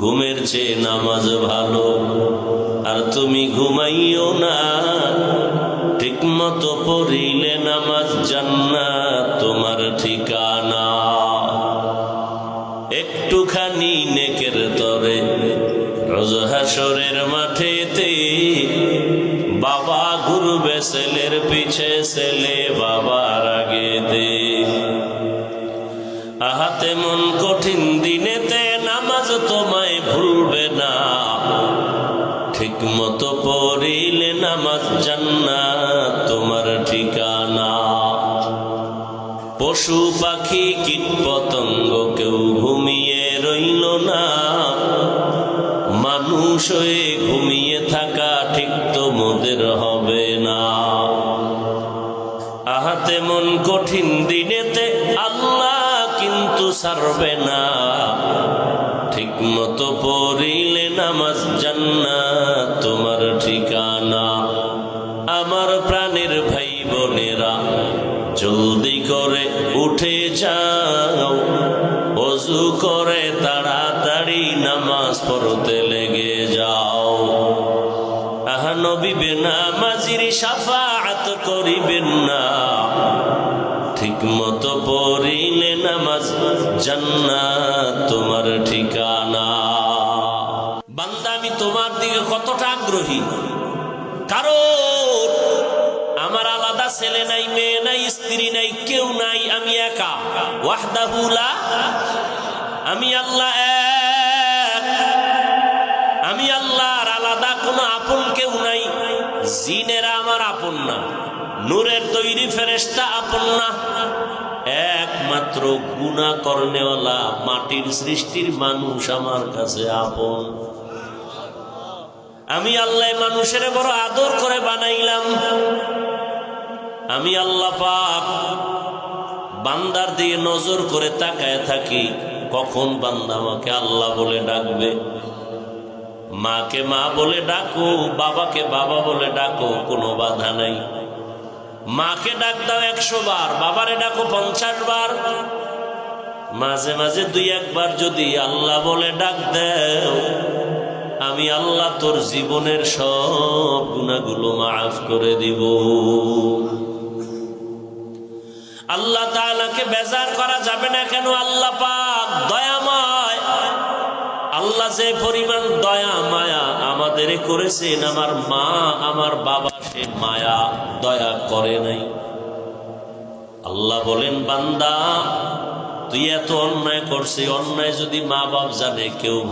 ঘুমের চেয়ে নামাজ ভালো। আর তুমি ঘুমাইও না, ঠিক মতো পড়িলে নামাজ জান্নাত তোমার ঠিকানা। একটুখানি নেকের তরে রোজ হাসরের মাঠেতে বাবা ঘুরবে ছেলের পিছে, ছেলে বাবার আগেতে। আহাতে মন কঠিন দিনেতে নামাজ তোমায় ভুলবে না, ঠিক মতো পড়িলে নামাজ জান্নাত তোমার ঠিকানা। পশু পাখি কীট পতঙ্গ কেউ ঘুমিয়ে রইল না, মানুষ হয়ে ঘুমিয়ে থাকা ঠিক তোমাদের হবে না। আহাতে মন কঠিন দিনেতে আল্লাহ কিন্তু ছাড়বে না, ঠিক মতো পড়িলে নামাজ জান্নাত তোমার ঠিকানা। আমার প্রাণের ভাই বোনেরা, জলদি করে উঠে যাও, ওযু করে তাড়াতাড়ি নামাজ পড়তে লেগে যাও। আহা নবী বেনামাজির শাফাআত করিবেন না, ঠিক মতো পড়িলে নামাজ জান্নাত তোমার ঠিকানা। বান্দা, আমি তোমার দিকে কতটা আগ্রহী, কারণ আমার আলাদা ছেলে নাই, মেয়ে নাই, স্ত্রী নাই, কেউ নাই, আমি একা। ওয়াহদাহু লা, আমি আল্লাহ এক, আমি আল্লাহর আলাদা কোনো আপন কেউ নাই। জিনেরা আমার আপন না, নূরের তৈরি ফেরেশতা আপন না, একমাত্র গুনাহ করনেওয়ালা মাটির সৃষ্টির মানুষ আমার কাছে আপন। আমি আল্লাহ মানুষের বড় আদর করে বানাইলাম। আমি আল্লাহ পাক বান্দার দিয়ে নজর করে তাকায় থাকি, কখন বান্দা আমাকে আল্লাহ বলে ডাকবে। মাকে মা বলে ডাকো, বাবাকে বাবা বলে ডাকো, কোনো বাধা নাই। মাকে ডাক দাও 100 বার, বাবারে ডাকো 50 বার। মাঝে মাঝে 2-1 বার যদি আল্লাহ বলে ডাক দাও, আমি আল্লাহ তোর জীবনের সব গুনাহগুলো মাফ করে দিব। আল্লাহ তাআলাকে বেজার করা যাবে না কেন? আল্লাহ পাক দয়াময়। আল্লাহ যে পরিমাণ দয়া মায়া আমাদের করেছেন, আমার মা আমার বাবা সে মায়া দয়া করে নাই। আল্লাহ বলেন, বান্দা তুই এত অন্যায় করছিস, অন্যায় যদি মা বাপ জানে কেউ